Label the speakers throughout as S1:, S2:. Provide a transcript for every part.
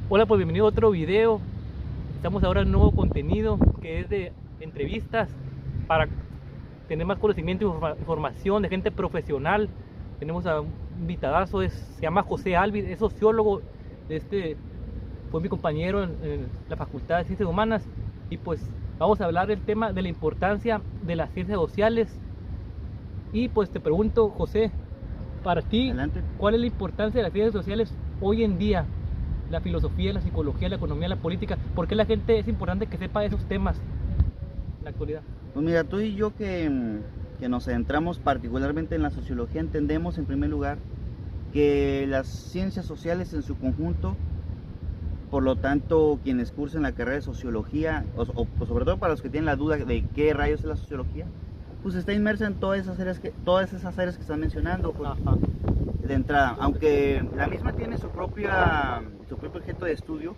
S1: Hola, pues bienvenido a otro video. Estamos ahora en un nuevo contenido que es de entrevistas para tener más conocimiento y información de gente profesional. Tenemos a un invitadazo, se llama José Alvis, es sociólogo. Fue mi compañero en la Facultad de Ciencias Humanas y pues vamos a hablar del tema de la importancia de las ciencias sociales. Y pues te pregunto, José, para ti,
S2: Adelante.
S1: ¿cuál es la importancia de las ciencias sociales hoy en día? La filosofía, la psicología, la economía, la política. ¿Por qué la gente es importante que sepa esos temas en la actualidad?
S2: Pues mira, tú y yo que nos centramos particularmente en la sociología, entendemos en primer lugar que las ciencias sociales en su conjunto, por lo tanto quienes cursan la carrera de sociología, o sobre todo para los que tienen la duda de qué rayos es la sociología, pues está inmersa en todas esas áreas que están mencionando. Pues,
S1: Ajá.
S2: de entrada, aunque la misma tiene su propio objeto de estudio,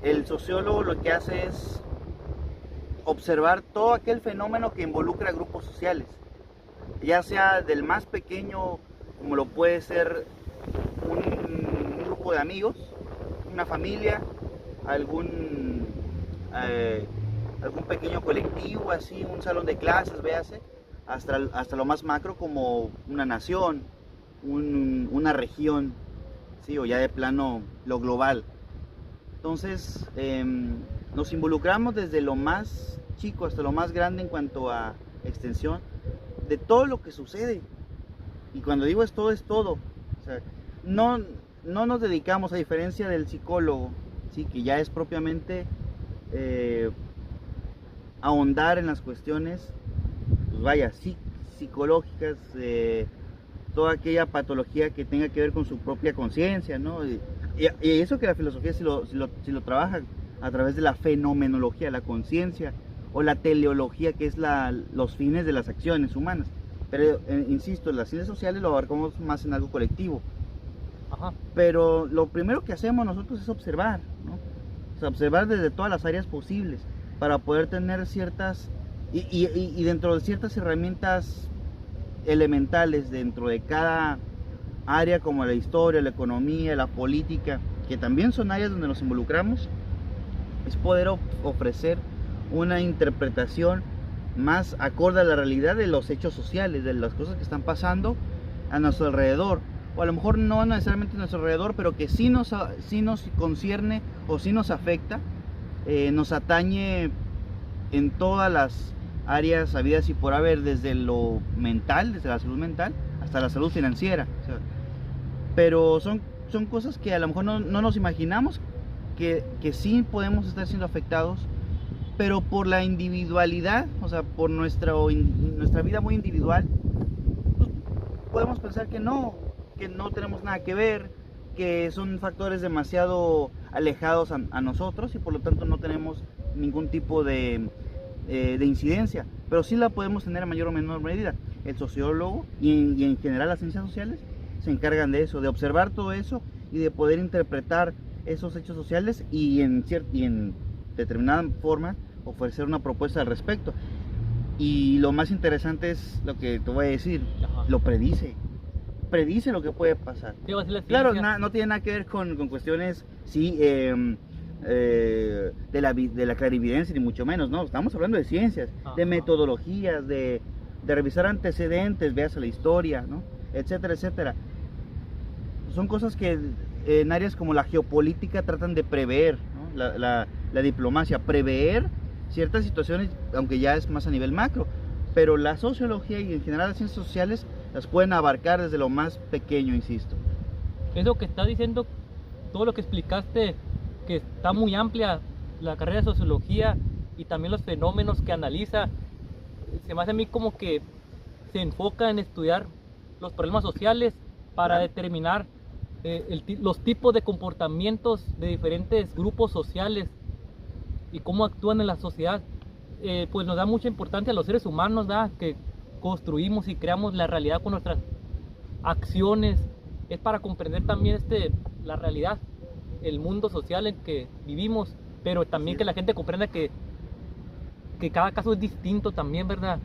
S2: el sociólogo lo que hace es observar todo aquel fenómeno que involucra a grupos sociales, ya sea del más pequeño, como lo puede ser un grupo de amigos, una familia, algún, algún pequeño colectivo, así, un salón de clases, véase, hasta lo más macro como una nación, una región, ¿sí? O ya de plano lo global. Entonces, nos involucramos desde lo más chico hasta lo más grande en cuanto a extensión de todo lo que sucede. Y cuando digo es todo. O sea, no nos dedicamos, a diferencia del psicólogo, ¿sí? Que ya es propiamente ahondar en las cuestiones, pues vaya, psicológicas, toda aquella patología que tenga que ver con su propia conciencia, ¿no? Y eso que la filosofía si lo trabaja a través de la fenomenología, la conciencia, o la teleología, que es los fines de las acciones humanas. Pero, insisto, las ciencias sociales lo abarcamos más en algo colectivo.
S1: Ajá.
S2: Pero lo primero que hacemos nosotros es observar, ¿no? O sea, observar desde todas las áreas posibles para poder tener ciertas, y dentro de ciertas herramientas elementales dentro de cada área, como la historia, la economía, la política, que también son áreas donde nos involucramos, es poder ofrecer una interpretación más acorde a la realidad de los hechos sociales, de las cosas que están pasando a nuestro alrededor, o a lo mejor no necesariamente a nuestro alrededor, pero que sí nos concierne o sí nos afecta, nos atañe en todas las áreas habidas y por haber, desde lo mental, desde la salud mental hasta la salud financiera. O sea, pero son cosas que a lo mejor no nos imaginamos que sí podemos estar siendo afectados, pero por la individualidad, o sea, por nuestra vida muy individual, pues podemos pensar que no tenemos nada que ver, que son factores demasiado alejados a nosotros y por lo tanto no tenemos ningún tipo de incidencia, pero sí la podemos tener a mayor o menor medida. El sociólogo y en general las ciencias sociales se encargan de eso, de observar todo eso y de poder interpretar esos hechos sociales y en determinada forma ofrecer una propuesta al respecto. Y lo más interesante es lo que te voy a decir. Ajá. Lo predice lo que puede pasar.
S1: ¿Qué va a ser la
S2: Claro,
S1: ciencia?
S2: no tiene nada que ver con cuestiones, sí, de la clarividencia, ni mucho menos, no, estamos hablando de ciencias,
S1: Ajá.
S2: de metodologías, de revisar antecedentes, veas la historia, ¿no? Etcétera, etcétera. Son cosas que en áreas como la geopolítica tratan de prever, ¿no? La diplomacia, prever ciertas situaciones, aunque ya es más a nivel macro, pero la sociología y en general las ciencias sociales las pueden abarcar desde lo más pequeño, insisto.
S1: Eso que está diciendo, todo lo que explicaste, que está muy amplia la carrera de sociología y también los fenómenos que analiza, se me hace a mí como que se enfoca en estudiar los problemas sociales para determinar los tipos de comportamientos de diferentes grupos sociales y cómo actúan en la sociedad. Pues nos da mucha importancia a los seres humanos, ¿verdad? Que construimos y creamos la realidad con nuestras acciones. Es para comprender también la realidad, el mundo social en que vivimos, pero también que la gente comprenda que cada caso es distinto también, ¿verdad?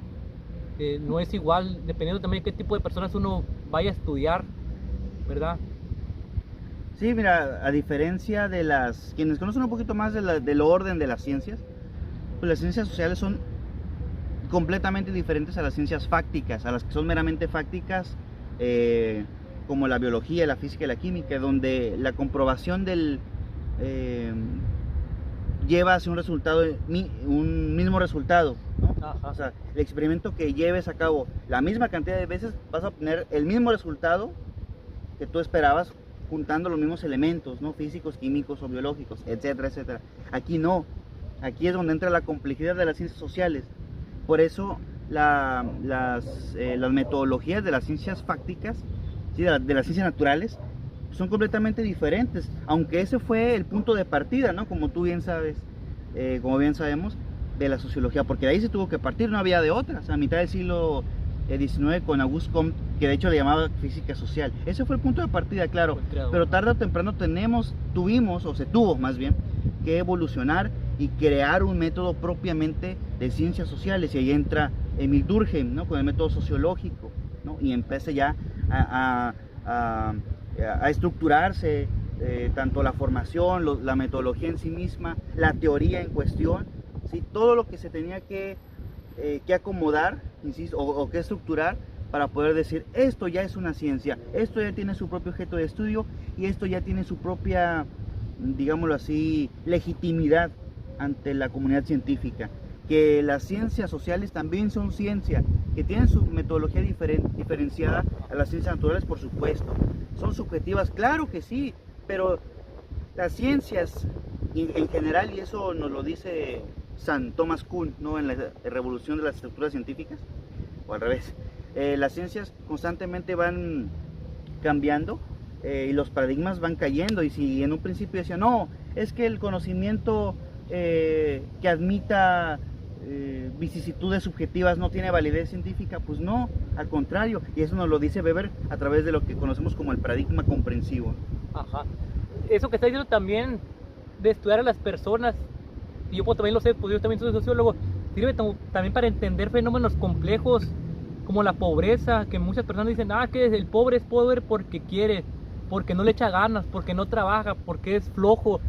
S1: No es igual, dependiendo también de qué tipo de personas uno vaya a estudiar, ¿verdad?
S2: Sí, mira, a diferencia de quienes conocen un poquito más del orden de las ciencias, pues las ciencias sociales son completamente diferentes a las ciencias fácticas, a las que son meramente fácticas, como la biología, la física y la química, donde la comprobación eh, lleva hacia un resultado, un mismo resultado, ¿no?
S1: Ajá.
S2: O sea, el experimento que lleves a cabo la misma cantidad de veces, vas a obtener el mismo resultado que tú esperabas, juntando los mismos elementos, ¿no? Físicos, químicos o biológicos, etcétera, etcétera. Aquí no, aquí es donde entra la complejidad de las ciencias sociales. Por eso las metodologías de las ciencias fácticas, ¿sí? de las ciencias naturales, son completamente diferentes, aunque ese fue el punto de partida, ¿no? Como tú bien sabes, como bien sabemos, de la sociología, porque de ahí se tuvo que partir, no había de otra. O sea, a mitad del siglo XIX con Auguste Comte, que de hecho le llamaba física social. Ese fue el punto de partida, claro, pero tarde o temprano tuvimos, o se tuvo más bien, que evolucionar y crear un método propiamente de ciencias sociales, y ahí entra Emil Durkheim, ¿no? Con el método sociológico, ¿no? Y empieza ya a estructurarse tanto la formación, la metodología en sí misma, la teoría en cuestión, ¿sí? Todo lo que se tenía que acomodar, insisto, o que estructurar para poder decir, esto ya es una ciencia, esto ya tiene su propio objeto de estudio y esto ya tiene su propia, digámoslo así, legitimidad ante la comunidad científica. Que las ciencias sociales también son ciencia, que tienen su metodología diferenciada a las ciencias naturales, por supuesto. Son subjetivas, claro que sí, pero las ciencias en general, y eso nos lo dice San Thomas Kuhn, ¿no? En la revolución de las estructuras científicas, o al revés, las ciencias constantemente van cambiando y los paradigmas van cayendo. Y si en un principio decían, no, es que el conocimiento que admita vicisitudes subjetivas no tiene validez científica, pues no, al contrario, y eso nos lo dice Weber a través de lo que conocemos como el paradigma comprensivo.
S1: Ajá. Eso que está diciendo también de estudiar a las personas, y yo pues, también lo sé, pues yo también soy sociólogo, sirve también para entender fenómenos complejos como la pobreza, que muchas personas dicen, que el pobre es pobre porque quiere, porque no le echa ganas, porque no trabaja, porque es flojo.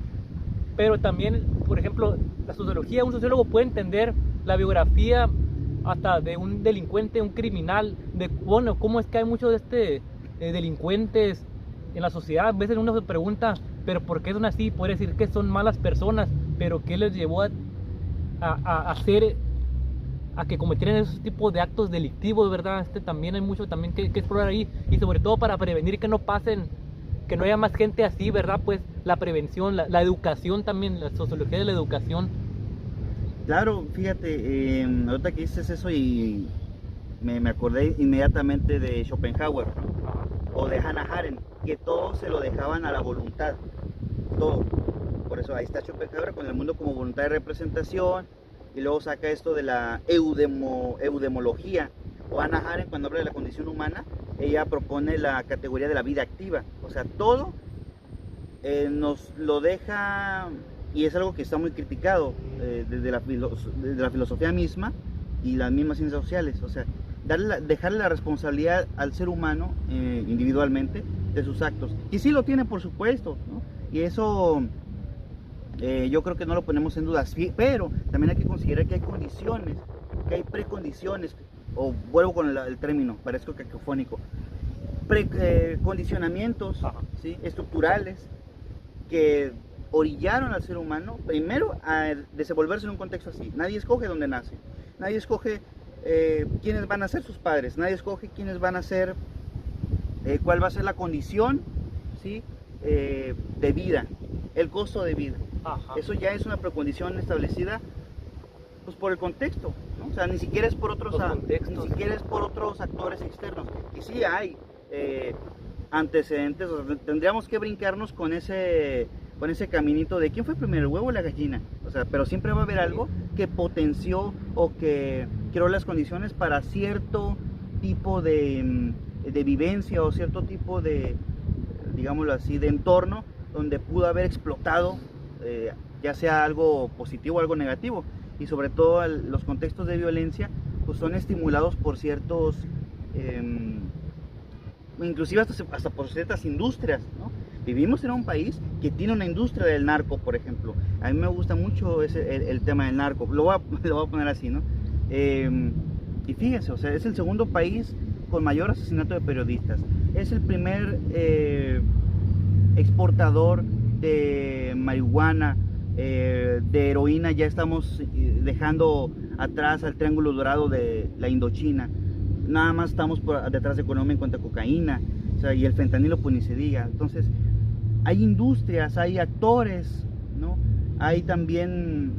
S1: Pero también, por ejemplo, la sociología, un sociólogo puede entender la biografía hasta de un delincuente, un criminal, de bueno, cómo es que hay muchos delincuentes en la sociedad. A veces uno se pregunta, pero ¿por qué son así? Puede decir que son malas personas, pero ¿qué les llevó a hacer, a que cometieran esos tipos de actos delictivos, verdad? También hay mucho también que explorar ahí, y sobre todo para prevenir que no pasen, que no haya más gente así, ¿verdad? Pues la prevención, la educación también, la sociología de la educación.
S2: Claro, fíjate, ahorita que dices eso y me acordé inmediatamente de Schopenhauer o de Hannah Arendt, que todo se lo dejaban a la voluntad, todo. Por eso ahí está Schopenhauer con el mundo como voluntad de representación, y luego saca esto de la eudemología, o Hannah Arendt cuando habla de la condición humana, ella propone la categoría de la vida activa. O sea, todo nos lo deja, y es algo que está muy criticado desde la filosofía misma y las mismas ciencias sociales. O sea, dejarle la responsabilidad al ser humano individualmente de sus actos. Y sí lo tiene, por supuesto, ¿no? Y eso yo creo que no lo ponemos en duda, pero también hay que considerar que hay condiciones, que hay precondiciones, o vuelvo con el término, parezco cacofónico, condicionamientos, ¿sí? Estructurales que orillaron al ser humano primero a desenvolverse en un contexto así. Nadie escoge dónde nace, nadie escoge quiénes van a ser sus padres, nadie escoge quiénes van a ser, cuál va a ser la condición, ¿sí? De vida, el costo de vida. Ajá. Eso ya es una precondición establecida pues por el contexto, ¿no? O sea, ni siquiera es por otros actores externos. Y sí hay antecedentes, o sea, tendríamos que brincarnos con ese caminito de quién fue primero, el huevo o la gallina. O sea, pero siempre va a haber algo que potenció o que creó las condiciones para cierto tipo de vivencia o cierto tipo de, digámoslo así, de entorno donde pudo haber explotado ya sea algo positivo o algo negativo. Y sobre todo los contextos de violencia pues son estimulados por ciertos inclusive hasta por ciertas industrias, ¿no? Vivimos en un país que tiene una industria del narco, por ejemplo. A mí me gusta mucho el tema del narco. Lo voy a poner así, ¿no? Y fíjense, o sea, es el segundo país con mayor asesinato de periodistas. Es el primer exportador de marihuana, de heroína. Ya estamos dejando atrás al Triángulo Dorado de la Indochina. Nada más estamos detrás de Colombia en cuanto a cocaína, o sea, y el fentanilo pues ni se diga. Entonces hay industrias, hay actores, ¿no? Hay también,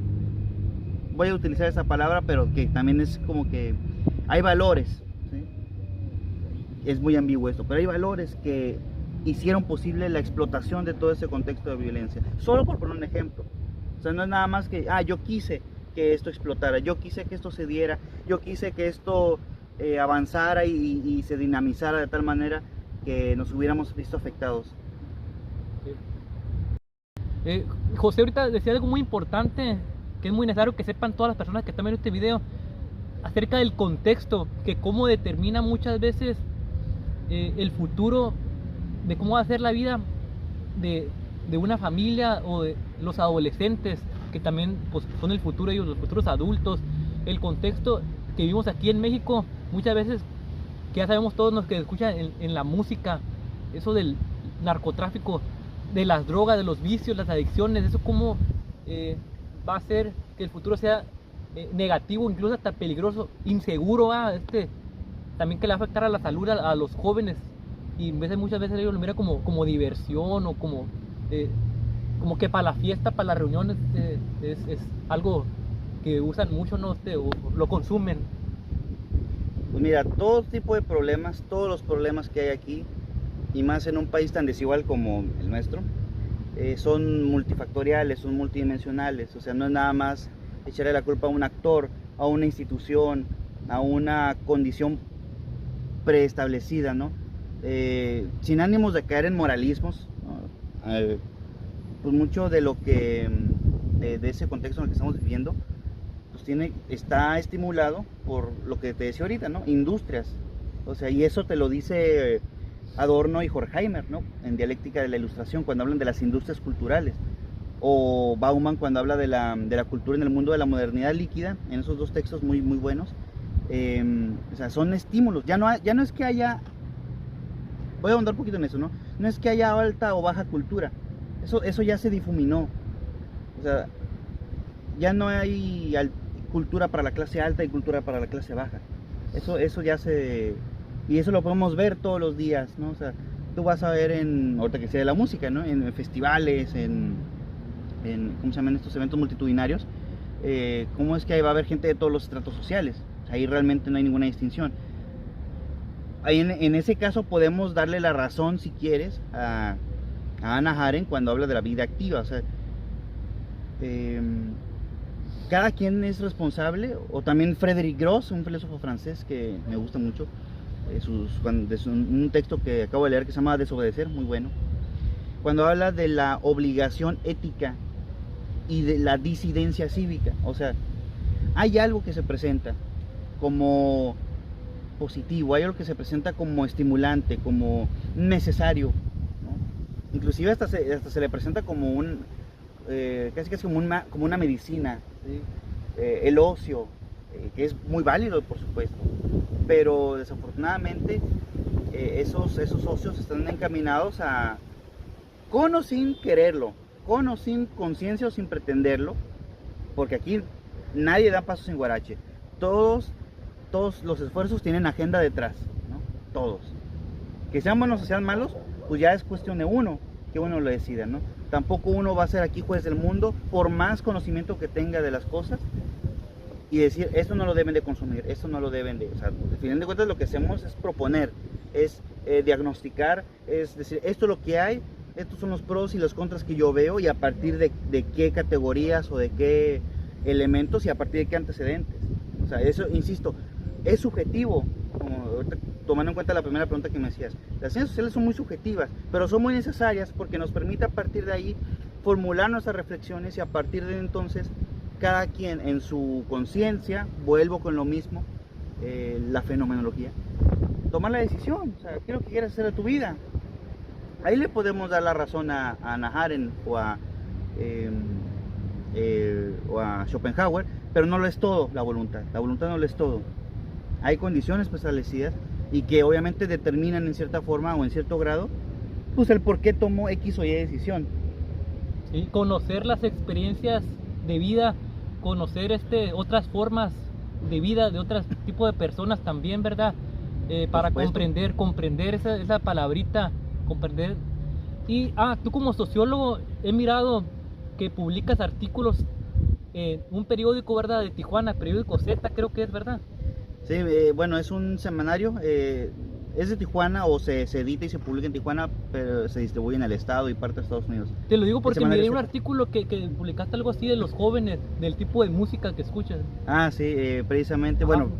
S2: voy a utilizar esa palabra, pero que también es como que hay valores, ¿sí? Es muy ambiguo esto, pero hay valores que hicieron posible la explotación de todo ese contexto de violencia. Solo por poner un ejemplo. O sea, no es nada más que, yo quise que esto explotara, yo quise que esto se diera, yo quise que esto avanzara y se dinamizara de tal manera que nos hubiéramos visto afectados.
S1: José ahorita decía algo muy importante, que es muy necesario que sepan todas las personas que están viendo este video, acerca del contexto, que cómo determina muchas veces el futuro, de cómo va a ser la vida de una familia o de los adolescentes, que también pues, son el futuro ellos, los futuros adultos. El contexto que vivimos aquí en México, muchas veces, que ya sabemos todos los que escuchan en la música, eso del narcotráfico, de las drogas, de los vicios, las adicciones, eso cómo va a hacer que el futuro sea negativo, incluso hasta peligroso, inseguro, también que le va a afectar a la salud a los jóvenes, y muchas veces ellos lo miran como diversión o como que para la fiesta, para las reuniones, es algo que usan mucho, ¿no? O lo consumen.
S2: Pues mira, todo tipo de problemas, todos los problemas que hay aquí, y más en un país tan desigual como el nuestro, son multifactoriales, son multidimensionales. O sea, no es nada más echarle la culpa a un actor, a una institución, a una condición preestablecida, ¿no? Sin ánimos de caer en moralismos, ¿no? Pues mucho de lo que de ese contexto en el que estamos viviendo pues está estimulado por lo que te decía ahorita, ¿no? Industrias. O sea, y eso te lo dice Adorno y Horkheimer, ¿no? En Dialéctica de la Ilustración, cuando hablan de las industrias culturales, o Bauman cuando habla de la cultura en el mundo de la modernidad líquida, en esos dos textos muy, muy buenos. O sea, son estímulos. Ya no es que haya, voy a ahondar un poquito en eso, ¿no? No es que haya alta o baja cultura. Eso ya se difuminó. O sea, ya no hay cultura para la clase alta y cultura para la clase baja. Eso ya se... Y eso lo podemos ver todos los días, ¿no? O sea, tú vas a ver ahorita que sea de la música, ¿no? En festivales, ¿cómo se llaman estos eventos multitudinarios? ¿Cómo es que ahí va a haber gente de todos los estratos sociales? Ahí realmente no hay ninguna distinción. Ahí en ese caso podemos darle la razón, si quieres, a Hannah Arendt cuando habla de la vida activa. O sea, cada quien es responsable. O también Frédéric Gross, un filósofo francés que me gusta mucho, un texto que acabo de leer que se llama Desobedecer, muy bueno, cuando habla de la obligación ética y de la disidencia cívica. O sea, hay algo que se presenta como positivo, hay algo que se presenta como estimulante, como necesario, ¿no? Inclusive hasta se le presenta como casi como una medicina, ¿sí? El ocio, que es muy válido, por supuesto, pero desafortunadamente esos ocios están encaminados a, con o sin quererlo, con o sin conciencia o sin pretenderlo, porque aquí nadie da paso sin guarache. Todos los esfuerzos tienen agenda detrás, ¿no? Todos. Que sean buenos o sean malos, pues ya es cuestión de uno, que uno lo decida, ¿no? Tampoco uno va a ser aquí juez del mundo, por más conocimiento que tenga de las cosas, y decir, esto no lo deben de consumir, esto no lo deben de... O sea, al final de cuentas lo que hacemos es proponer, es diagnosticar, es decir, esto es lo que hay, estos son los pros y los contras que yo veo, y a partir de qué categorías o de qué elementos y a partir de qué antecedentes. O sea, eso, insisto, es subjetivo, como tomando en cuenta la primera pregunta que me hacías. Las ciencias sociales son muy subjetivas, pero son muy necesarias porque nos permite a partir de ahí formular nuestras reflexiones, y a partir de entonces cada quien en su conciencia, vuelvo con lo mismo, la fenomenología, tomar la decisión. O sea, ¿qué es lo que quieres hacer de tu vida? Ahí le podemos dar la razón a Hannah Arendt eh, o a Schopenhauer, pero no lo es todo la voluntad no lo es todo. Hay condiciones preestablecidas y que obviamente determinan en cierta forma o en cierto grado pues el por qué tomó X o Y decisión.
S1: ¿Sí? Conocer las experiencias de vida, conocer otras formas de vida de otros tipos de personas también, ¿verdad? Para comprender esa palabrita, comprender. Y tú como sociólogo he mirado que publicas artículos en un periódico, ¿verdad? De Tijuana, periódico Z, creo que es, ¿verdad?
S2: Sí, bueno, es un semanario, es de Tijuana o se edita y se publica en Tijuana, pero se distribuye en el estado y parte de Estados Unidos.
S1: Te lo digo porque miré un artículo que publicaste algo así de los jóvenes, del tipo de música que escuchan.
S2: Ah, sí, precisamente, bueno,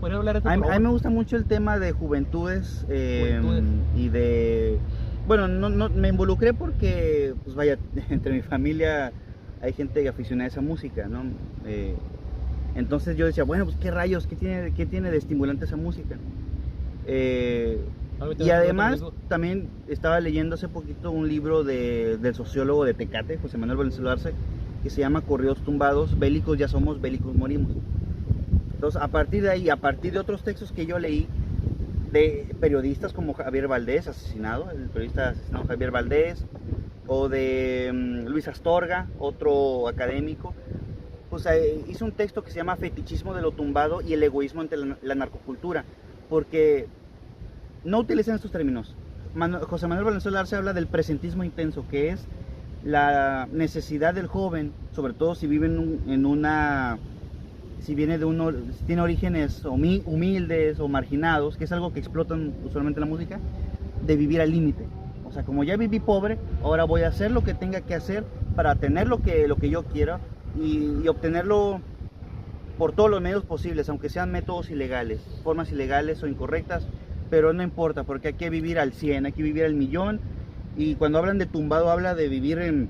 S2: a mí me gusta mucho el tema de juventudes. Y de, bueno, no me involucré porque, pues vaya, entre mi familia hay gente aficionada a esa música, ¿no? Entonces yo decía, bueno, pues qué rayos, qué tiene de estimulante esa música. Y además también estaba leyendo hace poquito un libro del sociólogo de Tecate, José Manuel Valenzuela Arce, que se llama Corridos tumbados, bélicos ya somos, bélicos morimos. Entonces a partir de ahí, a partir de otros textos que yo leí de periodistas como Javier Valdés, asesinado, el periodista asesinado Javier Valdés, o de Luis Astorga, otro académico, pues hizo un texto que se llama Fetichismo de lo tumbado y el egoísmo ante la narcocultura, porque no utilizan estos términos. José Manuel Valenzuela Arce habla del presentismo intenso, que es la necesidad del joven, sobre todo si vive si tiene orígenes humildes o marginados, que es algo que explotan usualmente la música, de vivir al límite. O sea, como ya viví pobre, ahora voy a hacer lo que tenga que hacer para tener lo que yo quiero y obtenerlo por todos los medios posibles, aunque sean métodos ilegales, formas ilegales o incorrectas, pero no importa, porque hay que vivir al 100, hay que vivir al millón. Y cuando hablan de tumbado, habla de vivir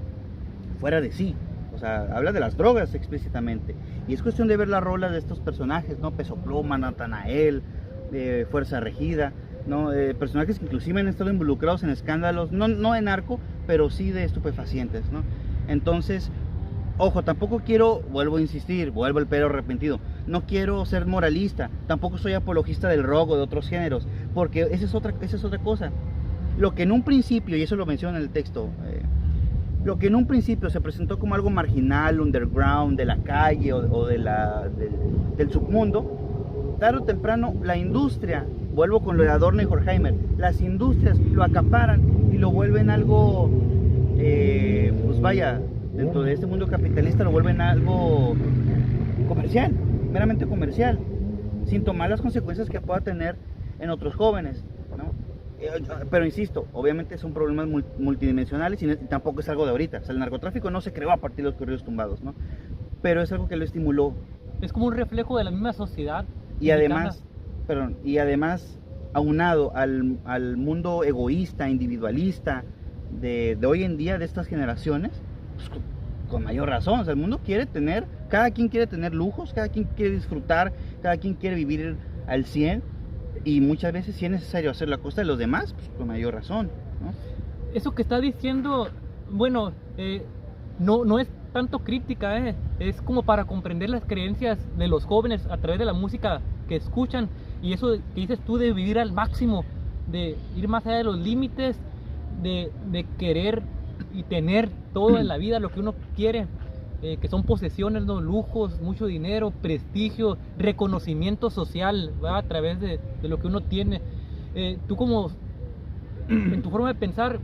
S2: fuera de sí, o sea, habla de las drogas explícitamente. Y es cuestión de ver la rola de estos personajes, ¿no? Peso Pluma, Natanael, Fuerza Regida, ¿no? Personajes que inclusive han estado involucrados en escándalos, no de narco, pero sí de estupefacientes, ¿no? Entonces, ojo, tampoco quiero, vuelvo a insistir, vuelvo el pero arrepentido, no quiero ser moralista, tampoco soy apologista del rock o de otros géneros, porque esa es otra cosa. Lo que en un principio, y eso lo menciona en el texto, lo que en un principio se presentó como algo marginal, underground, de la calle o del submundo, tarde o temprano la industria, vuelvo con lo de Adorno y Horkheimer, las industrias lo acaparan y lo vuelven algo, pues vaya, dentro de este mundo capitalista lo vuelven algo comercial, meramente comercial, sin tomar las consecuencias que pueda tener en otros jóvenes, ¿no? Pero insisto, obviamente son problemas multidimensionales y tampoco es algo de ahorita. O sea, el narcotráfico no se creó a partir de los corridos tumbados, ¿no? Pero es algo que lo estimuló.
S1: Es como un reflejo de la misma sociedad.
S2: Y además, aunado al mundo egoísta, individualista de hoy en día, de estas generaciones, pues, con mayor razón. O sea, el mundo quiere tener, cada quien quiere tener lujos, cada quien quiere disfrutar, cada quien quiere vivir al 100. Y muchas veces si es necesario hacerlo a costa de los demás, pues con mayor razón, ¿no?
S1: Eso que está diciendo, bueno, no es tanto crítica, es como para comprender las creencias de los jóvenes a través de la música que escuchan. Y eso que dices tú de vivir al máximo, de ir más allá de los límites, de querer y tener todo en la vida lo que uno quiere. Que son posesiones, ¿no? Lujos, mucho dinero, prestigio, reconocimiento social, ¿verdad? A través de lo que uno tiene. Tú como, en tu forma de pensar,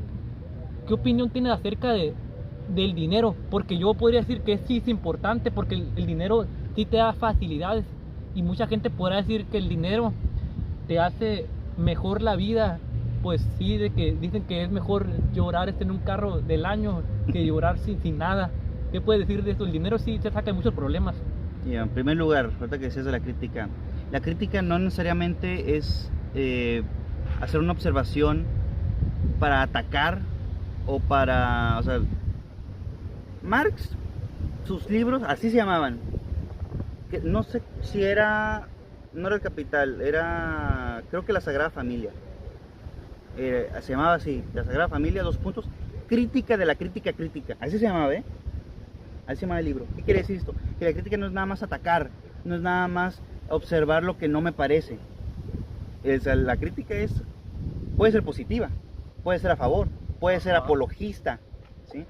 S1: ¿qué opinión tienes acerca del dinero? Porque yo podría decir que sí es importante, porque el dinero sí te da facilidades, y mucha gente podrá decir que el dinero te hace mejor la vida. Pues sí, de que dicen que es mejor llorar en un carro del año que llorar sin nada. ¿Qué puedes decir de esto? El dinero sí te saca de muchos problemas.
S2: En primer lugar, ahorita que decías de la crítica no necesariamente es hacer una observación para atacar o para, o sea, Marx, sus libros así se llamaban, que no sé si no era el Capital, era creo que la Sagrada Familia. se llamaba así, la Sagrada Familia, dos puntos, crítica de la crítica crítica, así se llamaba, así se llama el libro. ¿Qué quiere decir esto? Que la crítica no es nada más atacar, no es nada más observar lo que no me parece. La crítica puede ser positiva, puede ser a favor, puede ser apologista, ¿sí?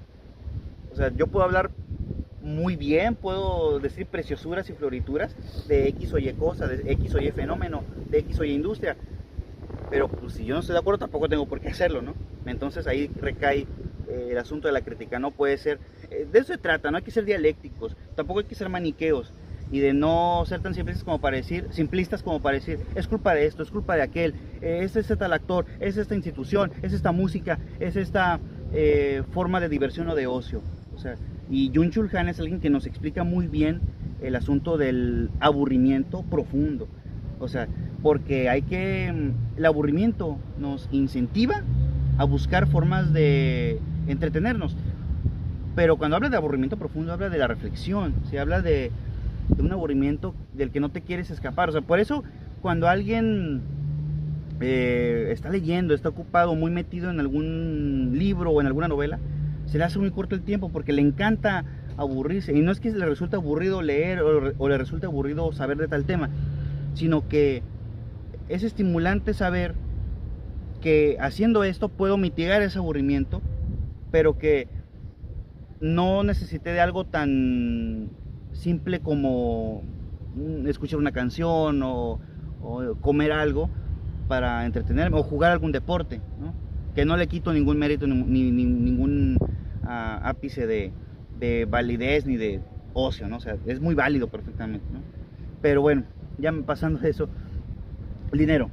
S2: O sea, yo puedo hablar muy bien, puedo decir preciosuras y florituras de X o Y cosa, de X o Y fenómeno, de X o Y industria, pero pues, si yo no estoy de acuerdo tampoco tengo por qué hacerlo, ¿no? Entonces ahí recae el asunto de la crítica. No puede ser, de eso se trata, no hay que ser dialécticos, tampoco hay que ser maniqueos y de no ser tan simplistas como para decir, es culpa de esto, es culpa de aquel, es este tal actor, es esta institución, es esta música, es esta forma de diversión o de ocio. O sea, y Byung-Chul Han es alguien que nos explica muy bien el asunto del aburrimiento profundo. O sea, porque el aburrimiento nos incentiva a buscar formas de entretenernos. Pero cuando habla de aburrimiento profundo, habla de la reflexión, se habla de un aburrimiento del que no te quieres escapar. O sea, por eso cuando alguien está leyendo, está ocupado, muy metido en algún libro o en alguna novela, se le hace muy corto el tiempo porque le encanta aburrirse. Y no es que le resulte aburrido leer o le resulte aburrido saber de tal tema, sino que es estimulante saber que haciendo esto puedo mitigar ese aburrimiento, pero que no necesité de algo tan simple como escuchar una canción o comer algo para entretenerme o jugar algún deporte, ¿no? Que no le quito ningún mérito ni ningún ápice de validez ni de ocio, ¿no? O sea, es muy válido perfectamente, ¿no? Pero bueno, ya pasando de eso, el dinero.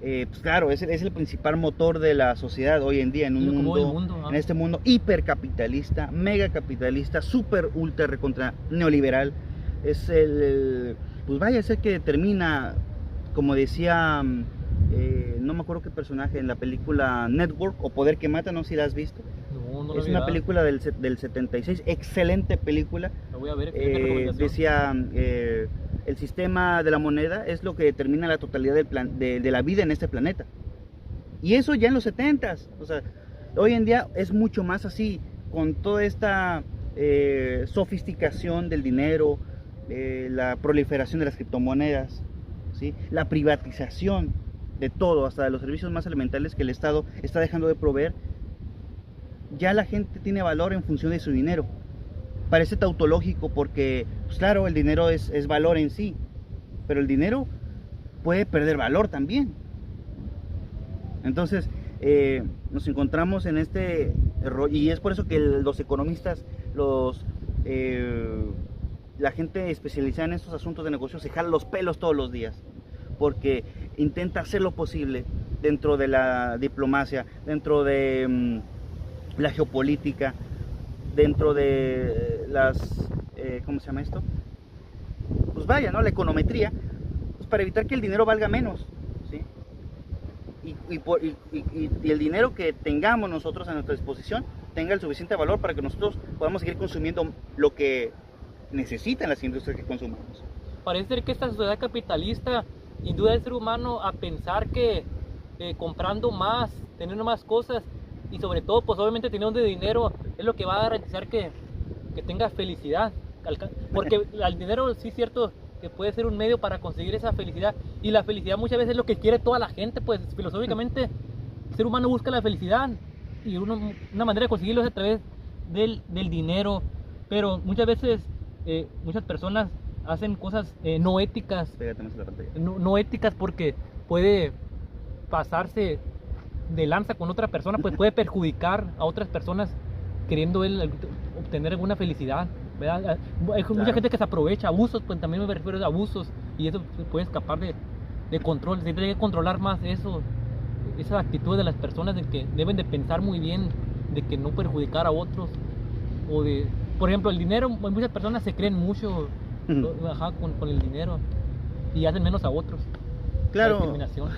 S2: Pues claro, es el principal motor de la sociedad hoy en día en en este mundo hipercapitalista, megacapitalista, super ultra recontra neoliberal. Es pues vaya, es el que determina, como decía, no me acuerdo qué personaje en la película Network o Poder que Mata, no sé si la has visto.
S1: No
S2: es una película del 76, excelente película.
S1: La voy a ver.
S2: Decía, el sistema de la moneda es lo que determina la totalidad de la vida en este planeta. Y eso ya en los 70s. O sea, hoy en día es mucho más así, con toda esta sofisticación del dinero, la proliferación de las criptomonedas, ¿sí? La privatización de todo, hasta de los servicios más elementales que el Estado está dejando de proveer. Ya la gente tiene valor en función de su dinero. Parece tautológico porque, pues claro, el dinero es valor en sí, pero el dinero puede perder valor también. Entonces, nos encontramos en este error, y es por eso que los economistas, la gente especializada en estos asuntos de negocios se jala los pelos todos los días, porque intenta hacer lo posible dentro de la diplomacia, dentro de la geopolítica, dentro de las, ¿cómo se llama esto? Pues vaya, ¿no? La econometría, pues para evitar que el dinero valga menos, ¿sí? Y el dinero que tengamos nosotros a nuestra disposición tenga el suficiente valor para que nosotros podamos seguir consumiendo lo que necesitan las industrias que consumamos.
S1: Parece ser que esta sociedad capitalista induce al ser humano a pensar que comprando más, teniendo más cosas y sobre todo, pues obviamente teniendo dinero es lo que va a garantizar que tenga felicidad. Porque el dinero sí es cierto que puede ser un medio para conseguir esa felicidad, y la felicidad muchas veces es lo que quiere toda la gente. Pues filosóficamente el ser humano busca la felicidad y una manera de conseguirlo es a través del dinero, pero muchas veces muchas personas hacen cosas no éticas. No éticas porque puede pasarse de lanza con otra persona, pues puede perjudicar a otras personas queriendo él obtener alguna felicidad, ¿verdad? Hay mucha gente que se aprovecha, abusos, pues también me refiero a abusos, y eso puede escapar de control. Se tiene que controlar más eso, esa actitud de las personas de que deben de pensar muy bien, de que no perjudicar a otros, o de, por ejemplo, el dinero. Muchas personas se creen mucho con el dinero y hacen menos a otros.
S2: Claro.
S1: La discriminación.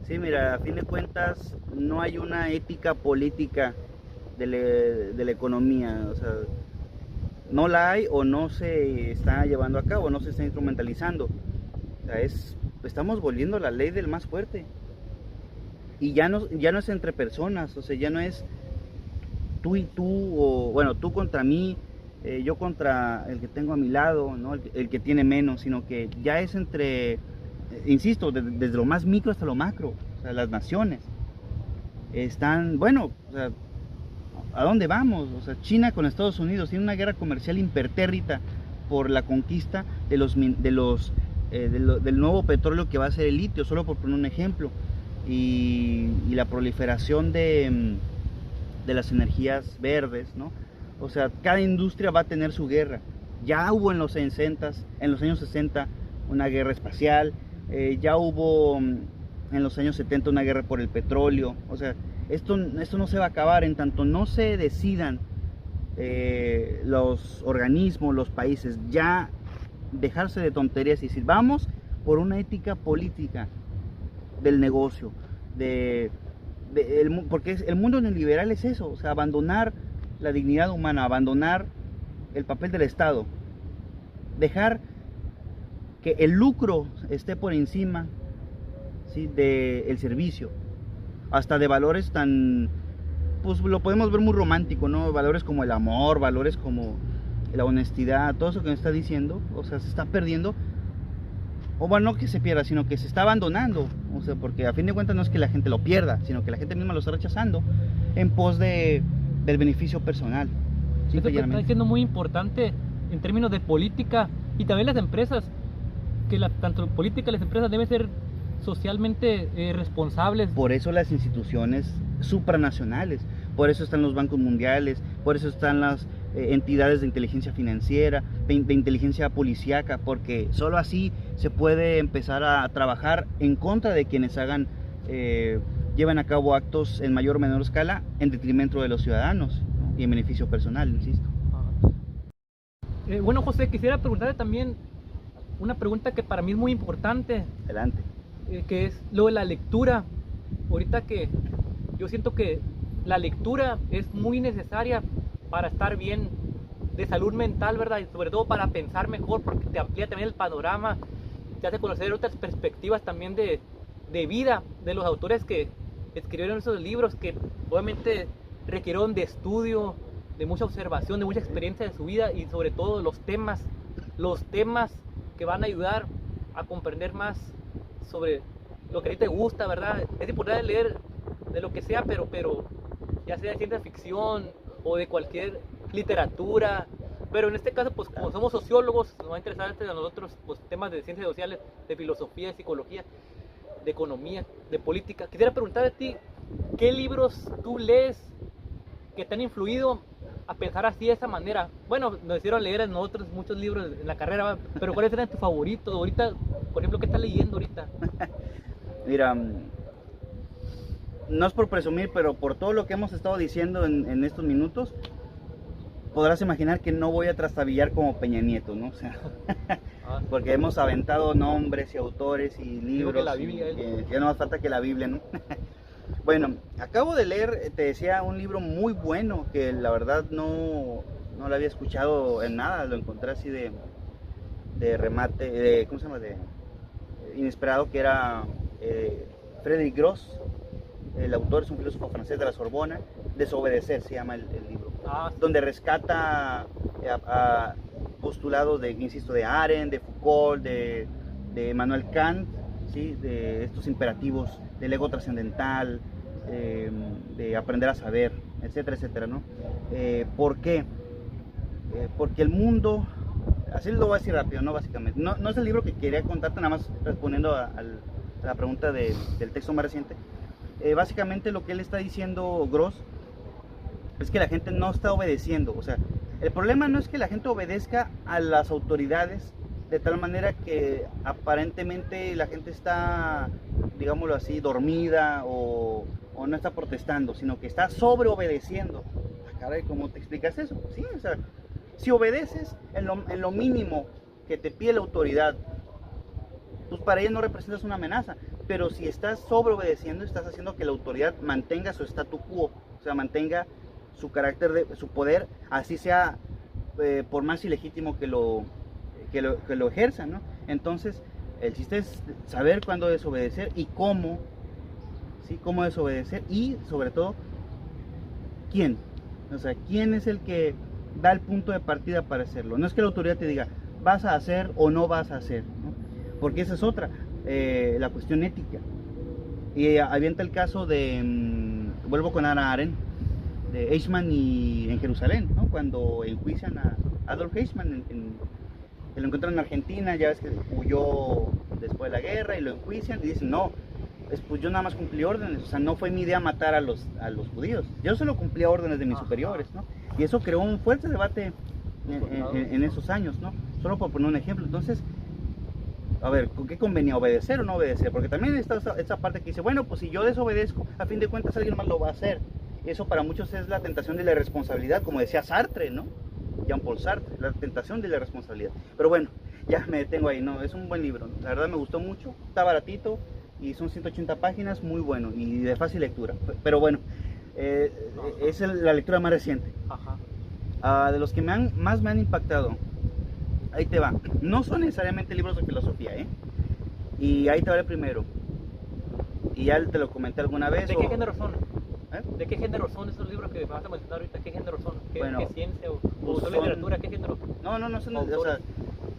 S2: Sí, mira, a fin de cuentas no hay una ética política de la economía. O sea, no la hay, o no se está llevando a cabo, no se está instrumentalizando. O sea, estamos volviendo a la ley del más fuerte. Y ya no es entre personas, o sea, ya no es tú y tú, o bueno, tú contra mí, yo contra el que tengo a mi lado, ¿no? El que tiene menos, sino que ya es entre, insisto, desde lo más micro hasta lo macro, o sea, las naciones están, bueno, o sea, ¿a dónde vamos? O sea, China con Estados Unidos tiene una guerra comercial impertérrita por la conquista del nuevo petróleo que va a ser el litio, solo por poner un ejemplo, y la proliferación de las energías verdes, ¿no? O sea, cada industria va a tener su guerra. Ya hubo en los años 60 una guerra espacial, ya hubo en los años 70 una guerra por el petróleo. O sea, esto no se va a acabar en tanto no se decidan los organismos, los países, ya dejarse de tonterías y decir, vamos por una ética política del negocio, porque el mundo neoliberal es eso, o sea, abandonar la dignidad humana, abandonar el papel del Estado, dejar que el lucro esté por encima, ¿sí?, del servicio, hasta de valores tan, pues lo podemos ver muy romántico, ¿no? Valores como el amor, valores como la honestidad, todo eso que me está diciendo, o sea, se está perdiendo. O bueno, no que se pierda, sino que se está abandonando, o sea, porque a fin de cuentas no es que la gente lo pierda, sino que la gente misma lo está rechazando en pos del beneficio personal.
S1: Eso que está diciendo muy importante en términos de política y también las empresas, que tanto la política y las empresas deben ser socialmente responsables.
S2: Por eso las instituciones supranacionales, por eso están los bancos mundiales, por eso están las entidades de inteligencia financiera, de inteligencia policíaca, porque solo así se puede empezar a trabajar en contra de quienes llevan a cabo actos en mayor o menor escala en detrimento de los ciudadanos, ¿no?, y en beneficio personal, insisto.
S1: Bueno, José, quisiera preguntarte también una pregunta que para mí es muy importante.
S2: Adelante.
S1: Que es lo de la lectura. Ahorita que yo siento que la lectura es muy necesaria para estar bien de salud mental, ¿verdad? Y sobre todo para pensar mejor, porque te amplía también el panorama, te hace conocer otras perspectivas también de vida de los autores que escribieron esos libros, que obviamente requirieron de estudio, de mucha observación, de mucha experiencia de su vida, y sobre todo los temas que van a ayudar a comprender más sobre lo que a ti te gusta, ¿verdad? Es importante leer de lo que sea, pero ya sea de ciencia ficción o de cualquier literatura, pero en este caso, pues como somos sociólogos, nos va a interesar a nosotros pues, temas de ciencias sociales, de filosofía, de psicología, de economía, de política. Quisiera preguntar a ti, ¿qué libros tú lees que te han influido a pensar así de esa manera? Bueno, nos hicieron leer a nosotros muchos libros en la carrera, pero ¿cuáles eran tus favoritos? Ahorita, por ejemplo, ¿qué estás leyendo ahorita?
S2: Mira, no es por presumir, pero por todo lo que hemos estado diciendo en estos minutos, podrás imaginar que no voy a trastabillar como Peña Nieto, ¿no? O sea, porque hemos aventado nombres y autores y libros.
S1: Que la Biblia,
S2: ya no más falta que la Biblia, ¿no? Bueno, acabo de leer, te decía, un libro muy bueno que la verdad no lo había escuchado en nada, lo encontré así de remate, ¿cómo se llama? De inesperado, que era Frédéric Gros. El autor es un filósofo francés de la Sorbona. Desobedecer se llama el libro, donde rescata a postulados insisto, de Arendt, de Foucault, de Immanuel Kant, ¿sí?, de estos imperativos del ego trascendental, de aprender a saber, etcétera, etcétera, ¿no? ¿Por qué? Porque el mundo, así lo voy a decir rápido, ¿no? Básicamente, no es el libro que quería contarte, nada más respondiendo a la pregunta del texto más reciente. Básicamente lo que él está diciendo, Gross, es que la gente no está obedeciendo. O sea, el problema no es que la gente obedezca a las autoridades de tal manera que aparentemente la gente está, digámoslo así, dormida o no está protestando, sino que está sobreobedeciendo. Caray, ¿cómo te explicas eso? Sí, o sea, si obedeces en lo mínimo que te pide la autoridad, pues para ella no representas una amenaza. Pero si estás sobreobedeciendo, estás haciendo que la autoridad mantenga su statu quo, o sea, mantenga su carácter, su poder, así sea por más ilegítimo que lo ejerza, ¿no? Entonces, el chiste es saber cuándo desobedecer y cómo, ¿sí? Cómo desobedecer y sobre todo, ¿quién? O sea, ¿quién es el que da el punto de partida para hacerlo? No es que la autoridad te diga, vas a hacer o no vas a hacer, ¿no? Porque esa es otra, la cuestión ética. Y avienta el caso de, vuelvo con Hannah Arendt, de Eichmann y en Jerusalén, ¿no? Cuando enjuician a Adolf Eichmann, que lo encuentran en Argentina, ya ves que huyó después de la guerra y lo enjuician y dicen, no, pues yo nada más cumplí órdenes, o sea, no fue mi idea matar a los judíos, yo solo cumplía órdenes de mis superiores, ¿no? Y eso creó un fuerte debate en esos años, ¿no? Solo por poner un ejemplo. Entonces, a ver, ¿con qué convenía obedecer o no obedecer? Porque también está esa parte que dice, bueno, pues si yo desobedezco, a fin de cuentas alguien más lo va a hacer. Eso para muchos es la tentación de la irresponsabilidad, como decía Sartre, ¿no? Jean-Paul Sartre, la tentación de la responsabilidad. Pero bueno, ya me detengo ahí, ¿no? Es un buen libro, la verdad me gustó mucho, está baratito y son 180 páginas, muy bueno y de fácil lectura. Pero bueno, es la lectura más reciente. De los que más me han impactado, ahí te va. No son necesariamente libros de filosofía, ¿eh? Y ahí te va el primero. Y ya te lo comenté alguna vez.
S1: ¿De qué género son? ¿De qué género son esos libros que vas a mencionar ahorita? ¿Qué género son? ¿Qué ciencia o son literatura? ¿Qué género?
S2: No son, o sea,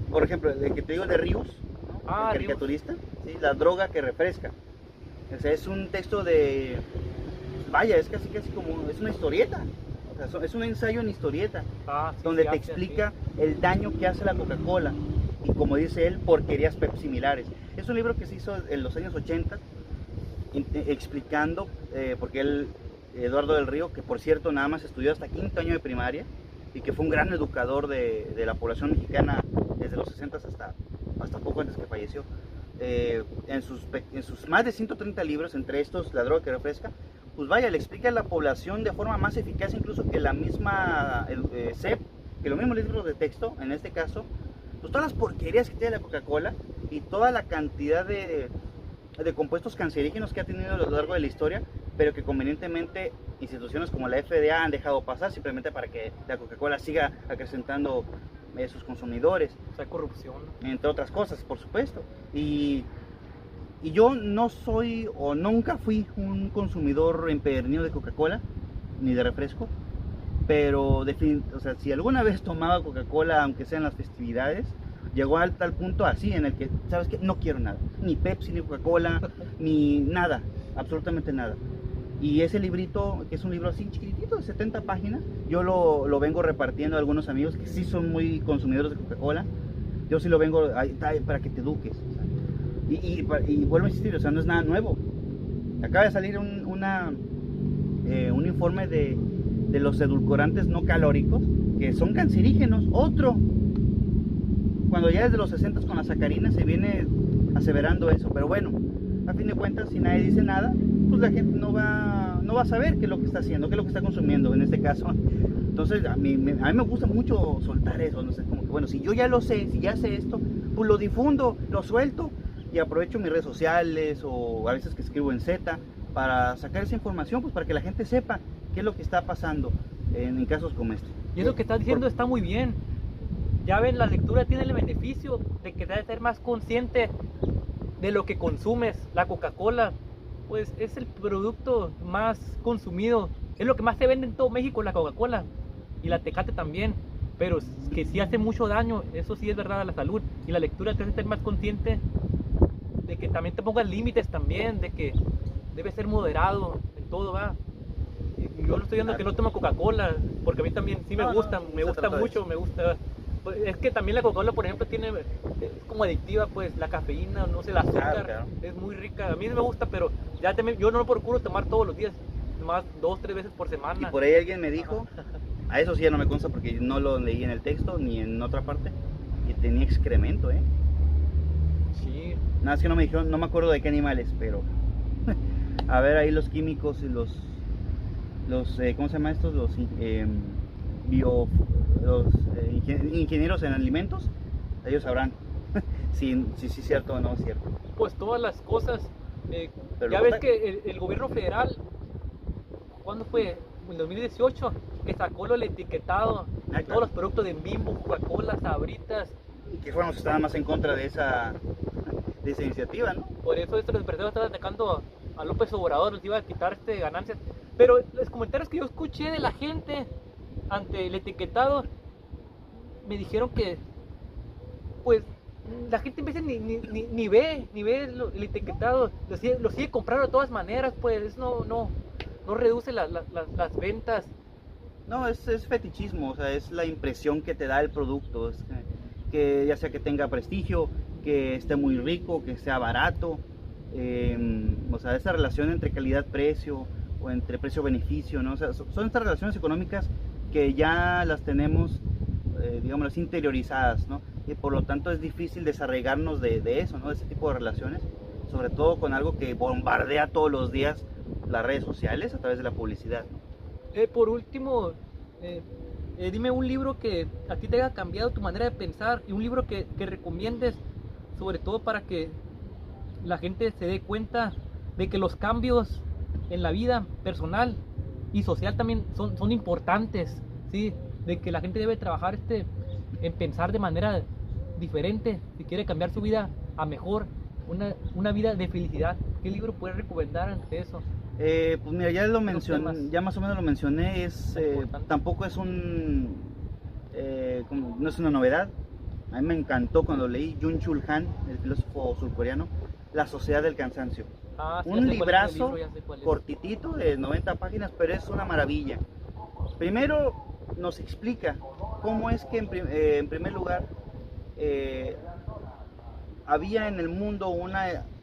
S2: por ejemplo, el que te digo de Rius, ¿no? El caricaturista, ¿sí? La droga que refresca. O sea, es un texto de, vaya, es casi como, es una historieta. O sea, es un ensayo en historieta, donde te explica el daño que hace la Coca-Cola y, como dice él, porquerías similares. Es un libro que se hizo en los años 80 explicando, porque Eduardo del Río, que por cierto nada más estudió hasta quinto año de primaria y que fue un gran educador de la población mexicana desde los 60 hasta poco antes que falleció, en sus más de 130 libros, entre estos La droga que refresca, pues vaya, le explica a la población de forma más eficaz incluso que la misma CEP, que los mismos libros de texto, en este caso, pues todas las porquerías que tiene la Coca-Cola y toda la cantidad de compuestos cancerígenos que ha tenido a lo largo de la historia, pero que convenientemente instituciones como la FDA han dejado pasar simplemente para que la Coca-Cola siga acrecentando sus consumidores.
S1: O sea, corrupción.
S2: Entre otras cosas, por supuesto. Y yo no soy o nunca fui un consumidor empedernido de Coca-Cola, ni de refresco, pero o sea, si alguna vez tomaba Coca-Cola, aunque sea en las festividades, llegó a tal punto así en el que, ¿sabes qué? No quiero nada, ni Pepsi, ni Coca-Cola, ni nada, absolutamente nada. Y ese librito, que es un libro así chiquitito de 70 páginas, yo lo vengo repartiendo a algunos amigos que sí son muy consumidores de Coca-Cola. Yo sí lo vengo para que te eduques. O sea, y vuelvo a insistir, o sea, no es nada nuevo. Acaba de salir un informe de los edulcorantes no calóricos, que son cancerígenos. Otro, cuando ya desde los 60 con la sacarina se viene aseverando eso. Pero bueno, a fin de cuentas, si nadie dice nada, pues la gente no va a saber qué es lo que está haciendo, qué es lo que está consumiendo en este caso. Entonces a mí me gusta mucho soltar eso, no sé, como que bueno, si yo ya lo sé, si ya sé esto, pues lo difundo, lo suelto y aprovecho mis redes sociales o a veces que escribo en Z para sacar esa información, pues para que la gente sepa qué es lo que está pasando en casos como este.
S1: Y eso que estás diciendo está muy bien. Ya ven, la lectura tiene el beneficio de que debes ser más consciente de lo que consumes. La Coca-Cola, pues es el producto más consumido, es lo que más se vende en todo México, la Coca-Cola, y la Tecate también, pero que sí hace mucho daño, eso sí es verdad, a la salud. Y la lectura te hace ser más consciente de que también te pongas límites también, de que debes ser moderado en todo, va. Yo no estoy diciendo que no tomo Coca-Cola, porque a mí también sí me gusta mucho, me gusta. Es que también la Coca-Cola, por ejemplo, es como adictiva, pues la cafeína, no sé, el azúcar, claro. Es muy rica. A mí me gusta, pero ya yo no lo procuro tomar todos los días, más 2, 3 veces por semana.
S2: Y por ahí alguien me dijo, a eso sí ya no me consta porque no lo leí en el texto ni en otra parte, que tenía excremento, ¿eh?
S1: Sí.
S2: Nada, es que no me dijeron, no me acuerdo de qué animales, pero a ver ahí los químicos y los ¿cómo se llama estos? Los ingenieros en alimentos, ellos sabrán si es cierto o no es cierto.
S1: Pues todas las cosas, ya ves que el gobierno federal, ¿cuándo fue? En 2018, que sacó el etiquetado de todos los productos de Bimbo, Coca-Cola, Sabritas.
S2: Y que fueron los que estaban más en contra de esa iniciativa, ¿no?
S1: Por eso estos empresarios están atacando a López Obrador les iba a quitar ganancias. Pero los comentarios que yo escuché de la gente ante el etiquetado me dijeron que, pues, la gente en vez de ni ve el etiquetado, lo sigue comprando de todas maneras, pues, eso no reduce las ventas.
S2: No, es fetichismo, o sea, es la impresión que te da el producto, es que ya sea que tenga prestigio, que esté muy rico, que sea barato, o sea, esa relación entre calidad-precio o entre precio-beneficio, ¿no? O sea, son estas relaciones económicas que ya las tenemos, digamos, interiorizadas, ¿no? Y por lo tanto es difícil desarraigarnos de eso, ¿no? De ese tipo de relaciones, sobre todo con algo que bombardea todos los días las redes sociales a través de la publicidad, ¿no?
S1: Por último, dime un libro que a ti te haya cambiado tu manera de pensar y un libro que recomiendes, sobre todo para que la gente se dé cuenta de que los cambios en la vida personal y social también son importantes, ¿sí? De que la gente debe trabajar en pensar de manera diferente si quiere cambiar su vida a mejor, una vida de felicidad. ¿Qué libro puedes recomendar ante eso?
S2: Pues mira, ya lo mencioné,
S1: temas
S2: ya más o menos lo mencioné,
S1: importantes.
S2: tampoco es no es una novedad. A mí me encantó cuando leí Byung-Chul Han, el filósofo surcoreano, La Sociedad del Cansancio.
S1: Ah, sí,
S2: Un
S1: ya sé cuál es el
S2: librazo
S1: libro, ya sé cuál es.
S2: cortitito de 90 páginas, pero es una maravilla. Primero nos explica cómo es que en primer lugar había en el mundo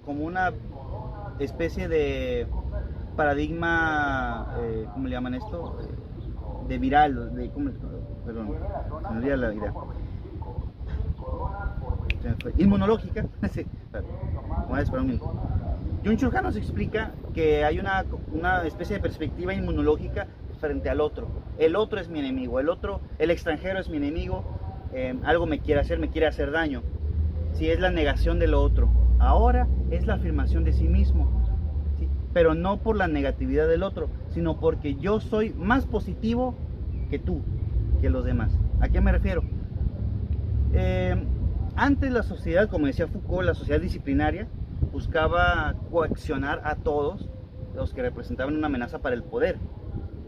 S2: como una especie de paradigma, ¿cómo le llaman esto? De viral, perdón, se me olvida la idea. Inmunológica. Sí, voy a esperar un minuto. Byung-Chul Han nos explica que hay una especie de perspectiva inmunológica frente al otro. El otro es mi enemigo, el extranjero es mi enemigo, algo me quiere hacer daño. Si es la negación de lo otro. Ahora es la afirmación de sí mismo, ¿sí? Pero no por la negatividad del otro, sino porque yo soy más positivo que tú, que los demás. ¿A qué me refiero? Antes la sociedad, como decía Foucault, la sociedad disciplinaria, buscaba coaccionar a todos los que representaban una amenaza para el poder,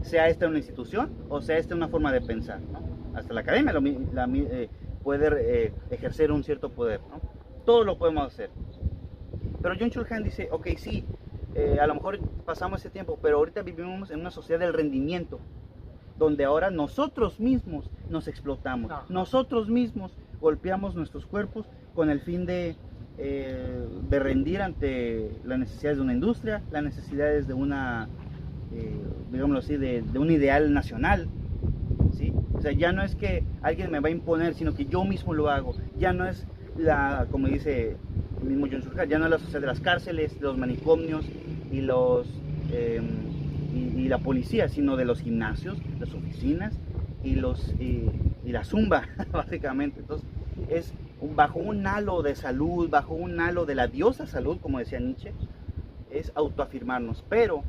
S2: sea esta una institución o sea esta una forma de pensar, ¿no? Hasta la academia puede ejercer un cierto poder, ¿no? Todo lo podemos hacer. Pero Byung-Chul Han dice, ok, sí, a lo mejor pasamos ese tiempo, pero ahorita vivimos en una sociedad del rendimiento, donde ahora nosotros mismos nos explotamos, nosotros mismos golpeamos nuestros cuerpos con el fin de rendir ante las necesidades de una industria, las necesidades de digámoslo así, de un ideal nacional, ¿sí? O sea, ya no es que alguien me va a imponer, sino que yo mismo lo hago. Ya no es como dice el mismo Byung-Chul Han, ya no es la sociedad de las cárceles, de los manicomios y la policía, sino de los gimnasios, las oficinas y la zumba, básicamente. Entonces, es bajo un halo de salud, bajo un halo de la diosa salud, como decía Nietzsche, es autoafirmarnos, pero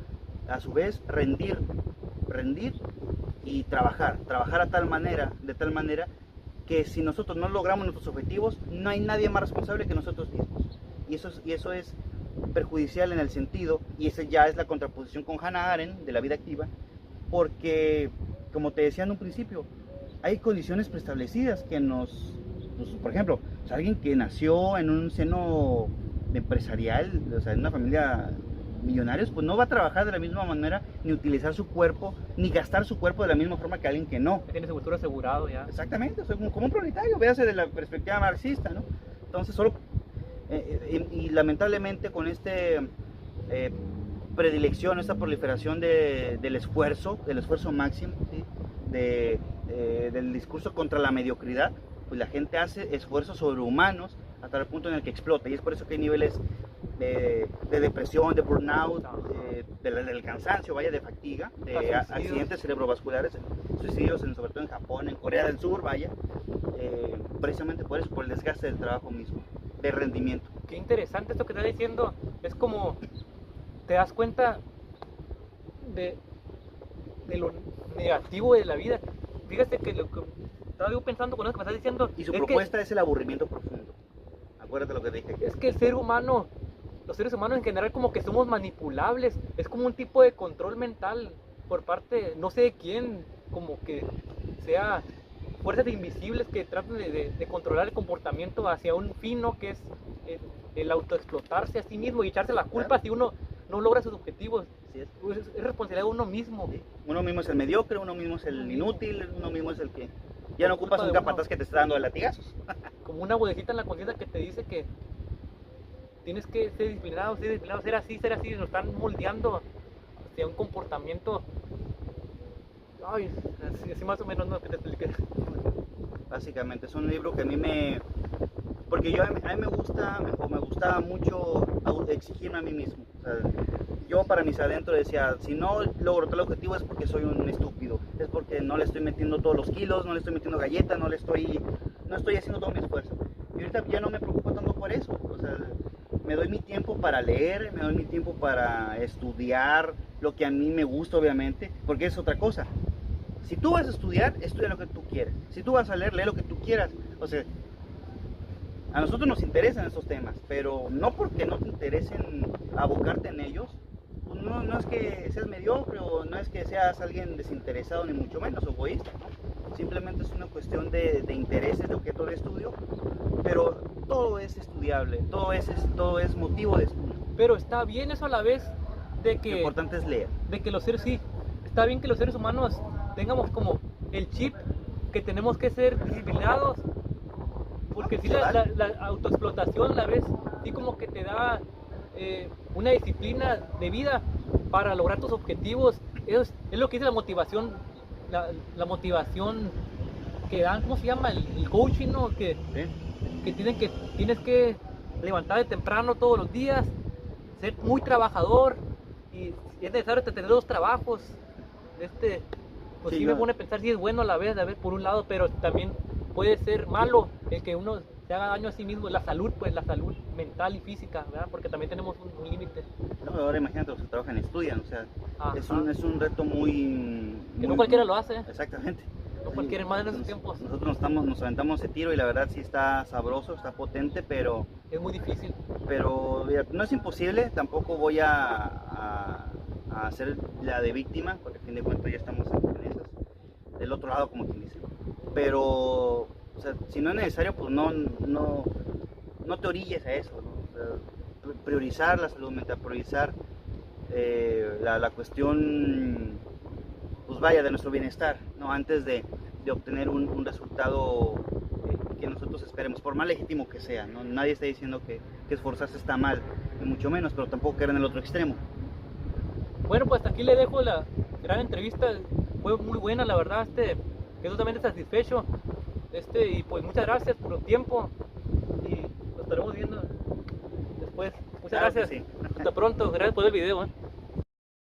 S2: a su vez rendir y trabajar de tal manera que si nosotros no logramos nuestros objetivos, no hay nadie más responsable que nosotros mismos. Y eso es perjudicial en el sentido, y esa ya es la contraposición con Hannah Arendt de la vida activa, porque, como te decía en un principio, hay condiciones preestablecidas que por ejemplo, alguien que nació en un seno empresarial, o sea, en una familia millonarios, pues no va a trabajar de la misma manera, ni utilizar su cuerpo, ni gastar su cuerpo de la misma forma que alguien que no.
S1: Que tiene su futuro asegurado ya.
S2: Exactamente, o sea, como un proletario, véase de la perspectiva marxista, ¿no? Entonces, y lamentablemente con predilección, esta proliferación del esfuerzo máximo, ¿sí? Del discurso contra la mediocridad, pues la gente hace esfuerzos sobrehumanos hasta el punto en el que explota, y es por eso que hay niveles de depresión, de burnout, del cansancio, de fatiga, de accidentes cerebrovasculares, suicidios, sobre todo en Japón, en Corea del Sur, precisamente por eso, por el desgaste del trabajo mismo, de rendimiento.
S1: Qué interesante esto que estás diciendo, es como te das cuenta de lo negativo de la vida. Fíjate que lo que estaba yo pensando con eso que me estás diciendo,
S2: y su propuesta es el aburrimiento profundo. Acuérdate lo que dije.
S1: Es que el ser humano los seres humanos en general como que somos manipulables, es como un tipo de control mental por parte, no sé de quién, como que sea fuerzas invisibles que tratan de controlar el comportamiento hacia un fin, ¿no? Que es el autoexplotarse a sí mismo y echarse la culpa si uno no logra sus objetivos.
S2: Así es.
S1: Es responsabilidad de uno mismo.
S2: Sí. Uno mismo es el mediocre, uno mismo es el inútil, uno mismo es el que ya no
S1: Por
S2: ocupas
S1: culpa
S2: un
S1: de uno.
S2: capataz que te está dando de latigazos.
S1: Como una vocecita en la conciencia que te dice que tienes que ser disciplinado, ser así, nos están moldeando hacia un comportamiento. Ay, así más o menos, ¿no? Que te expliqué.
S2: Básicamente es un libro que a mí porque a mí me gusta, o me gustaba mucho exigirme a mí mismo. O sea, yo para mis adentro decía, si no logro tal objetivo es porque soy un estúpido, es porque no le estoy metiendo todos los kilos, no le estoy metiendo galletas, no estoy haciendo todo mi esfuerzo. Y ahorita ya no me preocupo tanto por eso. O sea, me doy mi tiempo para leer, me doy mi tiempo para estudiar lo que a mí me gusta, obviamente, porque es otra cosa. Si tú vas a estudiar, estudia lo que tú quieres. Si tú vas a leer, lee lo que tú quieras. O sea, a nosotros nos interesan esos temas, pero no porque no te interesen abocarte en ellos, pues no es que seas mediocre o no es que seas alguien desinteresado ni mucho menos, o egoísta, ¿no? Simplemente es una cuestión de intereses, de objeto de estudio, pero todo es estudiable, todo es motivo de estudio.
S1: Pero está bien eso a la vez de
S2: Lo
S1: que,
S2: importante es leer.
S1: sí, está bien que los seres humanos tengamos como el chip que tenemos que ser disciplinados, porque si la autoexplotación la ves, sí como que te da una disciplina de vida para lograr tus objetivos. Es lo que dice la motivación, la motivación que dan, ¿cómo se llama? El coaching, ¿no?
S2: ¿Sí?
S1: Tienes que levantarte temprano todos los días, ser muy trabajador y si es necesario tener dos trabajos. Pues sí,
S2: Sí,
S1: me
S2: no.
S1: pone a pensar si es bueno a la vez, por un lado, pero también puede ser malo el que uno se haga daño a sí mismo, la salud mental y física, ¿verdad? Porque también tenemos un límite.
S2: No, ahora imagínate los que trabajan y estudian, o sea,
S1: Ajá.
S2: es un reto muy...
S1: Que no cualquiera lo hace, ¿eh?
S2: Exactamente.
S1: No cualquiera, más en esos
S2: Nos-
S1: tiempos.
S2: Nosotros nos aventamos ese tiro y la verdad sí está sabroso, está potente, pero
S1: Es muy difícil.
S2: mira, no es imposible, tampoco voy a hacer la de víctima, porque a fin de cuentas ya estamos en esas, del otro lado como quien dice. Pero, o sea, si no es necesario, pues no te orilles a eso, ¿no? O sea, priorizar la salud mental, priorizar la cuestión, pues vaya, de nuestro bienestar, ¿no? Antes de obtener un resultado que nosotros esperemos, por más legítimo que sea, ¿no? Nadie está diciendo que esforzarse está mal, ni mucho menos, pero tampoco caer en el otro extremo.
S1: Bueno, pues hasta aquí le dejo la gran entrevista. Fue muy buena, la verdad. Quedé totalmente satisfecho. Y pues muchas gracias por el tiempo. Y nos estaremos viendo después. Muchas
S2: Claro que
S1: gracias.
S2: sí.
S1: Hasta pronto. Gracias por el video.